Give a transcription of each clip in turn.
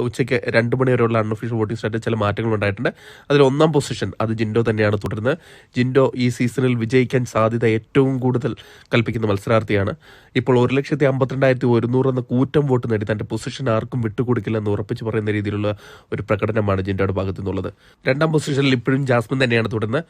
ഉച്ചയ്ക്ക് 2 മണി വരെയുള്ള unofficial voting സ്റ്റാറ്റിൽ ചില മാറ്റങ്ങൾ ഉണ്ടായിട്ടുണ്ട്. അതിൽ 1-ാം പൊസിഷൻ അത് ജിൻഡോ തന്നെയാണ് തുടരുന്നത്. ജിൻഡോ ഈ സീസണിൽ വിജയിക്കാൻ സാധ്യത ഏറ്റവും കൂടുതൽ കൽപ്പിക്കുന്ന മത്സരാർത്ഥിയാണ്. ഇപ്പോൾ 1,52,100 എന്ന കൂറ്റം വോട്ട് നേടി തന്റെ പൊസിഷൻ ആർക്കും വിട്ടുകൊടുക്കില്ലെന്ന് ഉറപ്പിച്ച് പറയുന്ന രീതിയിലുള്ള ഒരു പ്രകടനമാണ് ജിൻഡോയുടെ ഭാഗത്തു നിന്നുള്ളത്. 2-ാം പൊസിഷനിൽ ഇപ്പോഴും ജാസ്മിൻ തന്നെയാണ് തുടരുന്നത്.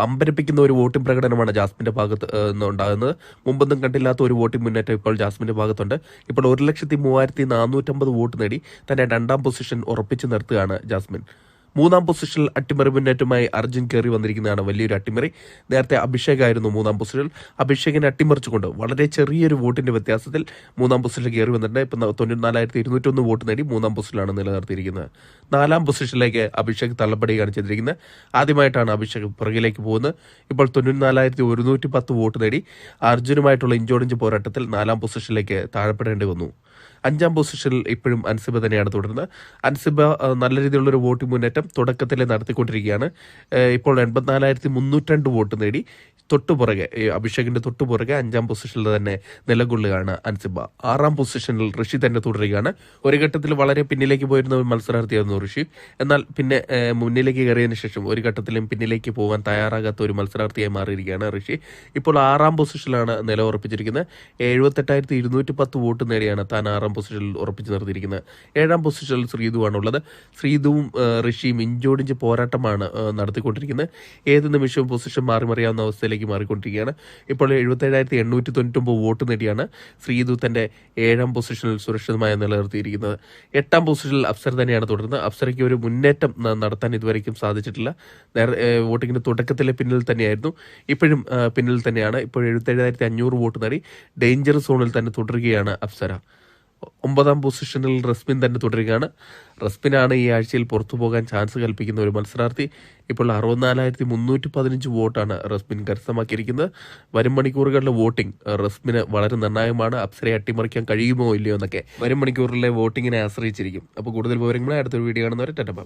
അമ്പരപ്പിക്കുന്ന ഒരു വോട്ടിംഗ് പ്രകടനമാണ് ജാസ്മിന്റെ ഭാഗത്ത് നിന്നുണ്ടാകുന്നത്. മുമ്പൊന്നും കണ്ടില്ലാത്ത ഒരു വോട്ടിംഗ് മുന്നേറ്റം ഇപ്പോൾ ജാസ്മിന്റെ ഭാഗത്തുണ്ട്. ഇപ്പോൾ 1,03,450 വോട്ട് നേടി തന്റെ 2-ാം പൊസിഷൻ ഉറപ്പിച്ചു നിർത്തുകയാണ് ജാസ്മിൻ. 3-ാം പൊസിഷനിൽ അട്ടിമറി മുന്നേറ്റമായി അർജുൻ കയറി വന്നിരിക്കുന്നതാണ് വലിയൊരു അട്ടിമറി. നേരത്തെ അഭിഷേക് ആയിരുന്നു 3-ാം പൊസിഷനിൽ. അഭിഷേകിനെ അട്ടിമറിച്ചുകൊണ്ട് വളരെ ചെറിയൊരു വോട്ടിന്റെ വ്യത്യാസത്തിൽ 3-ാം പൊസിഷനിൽ കയറി വന്നിട്ടുണ്ട്. ഇപ്പം 94,201 വോട്ട് നേടി 3-ാം പൊസിഷനിലാണ് നിലനിർത്തിയിരിക്കുന്നത്. 4-ാം പൊസിഷനിലേക്ക് അഭിഷേക് തള്ളപ്പെടുകയാണ് ചെയ്തിരിക്കുന്നത്. ആദ്യമായിട്ടാണ് അഭിഷേക് പുറകിലേക്ക് പോകുന്നത്. ഇപ്പോൾ 94,110 വോട്ട് നേടി അർജുനുമായിട്ടുള്ള ഇഞ്ചോടിഞ്ച് പോരാട്ടത്തിൽ 4-ാം പൊസിഷനിലേക്ക് താഴെപ്പെടേണ്ടി വന്നു. 5-ാം പൊസിഷനിൽ ഇപ്പോഴും അൻസിബ തന്നെയാണ് തുടരുന്നത്. അൻസിബ നല്ല രീതിയിലുള്ളൊരു വോട്ടിംഗ് മുന്നേറ്റം തുടക്കത്തിൽ നടത്തിക്കൊണ്ടിരിക്കുകയാണ്. ഇപ്പോൾ 84,302 വോട്ട് നേടി തൊട്ടുപുറകെ അഭിഷേകിന്റെ തൊട്ടുപുറകെ 5-ാം പൊസിഷനിൽ തന്നെ നിലകൊള്ളുകയാണ് അൻസിബ. 6-ാം പൊസിഷനിൽ ഋഷി തന്നെ തുടരുകയാണ്. ഒരു ഘട്ടത്തിൽ വളരെ പിന്നിലേക്ക് പോയിരുന്ന ഒരു മത്സരാർത്ഥിയായിരുന്നു ഋഷി. എന്നാൽ പിന്നെ മുന്നിലേക്ക് കയറിയതിനു ശേഷം ഒരു ഘട്ടത്തിലും പിന്നിലേക്ക് പോകാൻ തയ്യാറാകാത്ത ഒരു മത്സരാർത്ഥിയായി മാറിയിരിക്കുകയാണ് ഋഷി. ഇപ്പോൾ 6-ാം പൊസിഷനിലാണ് നിലയുറപ്പിച്ചിരിക്കുന്നത്. 78,210 വോട്ട് നേടിയാണ് താൻ 6-ാം പൊസിഷനിൽ ഉറപ്പിച്ചു നിർത്തിയിരിക്കുന്നത്. 7-ാം പൊസിഷനിൽ ശ്രീധുവാണുള്ളത്. ശ്രീധുവും ഋഷിയും ഇഞ്ചോടിഞ്ച് പോരാട്ടമാണ് നടത്തിക്കൊണ്ടിരിക്കുന്നത്. ഏത് നിമിഷവും പൊസിഷൻ മാറിമറിയാവുന്ന അവസ്ഥയിലേക്ക് മാറിക്കൊണ്ടിരിക്കുകയാണ്. ഇപ്പോൾ 77,899 വോട്ട് നേടിയാണ് ശ്രീധു തന്റെ 7-ാം പൊസിഷനിൽ സുരക്ഷിതമായി നിലനിർത്തിയിരിക്കുന്നത്. 8-ാം പൊസിഷനിൽ അപ്സര തന്നെയാണ് തുടരുന്നത്. അപ്സരയ്ക്ക് ഒരു മുന്നേറ്റം നടത്താൻ ഇതുവരെയും സാധിച്ചിട്ടില്ല. വോട്ടിങ്ങിന്റെ തുടക്കത്തിലെ പിന്നിൽ തന്നെയായിരുന്നു. ഇപ്പോഴും പിന്നിൽ തന്നെയാണ്. ഇപ്പോൾ 77,500 വോട്ട് നേടി ഡേഞ്ചർ സോണിൽ തന്നെ തുടരുകയാണ് അപ്സര. 9-ാം പൊസിഷനിൽ റസ്മിൻ തന്നെ തുടരുകയാണ്. റസ്മിനാണ് ഈ ആഴ്ചയിൽ പുറത്തു പോകാൻ ചാൻസ് കൽപ്പിക്കുന്ന ഒരു മത്സരാർത്ഥി. ഇപ്പോൾ 64,315 വോട്ടാണ് റസ്മിൻ കരസ്ഥമാക്കിയിരിക്കുന്നത്. വരും മണിക്കൂറുകളിലെ വോട്ടിംഗ് റസ്മിന് വളരെ നിർണായകമാണ്. അപ്സരയെ അട്ടിമറിക്കാൻ കഴിയുമോ ഇല്ലയോ എന്നൊക്കെ വരും മണിക്കൂറിലെ വോട്ടിങ്ങിനെ ആശ്രയിച്ചിരിക്കും. അപ്പോൾ കൂടുതൽ വിവരങ്ങളെ അടുത്തൊരു വീഡിയോ കാണുന്നവരെ ടാറ്റ ബൈ.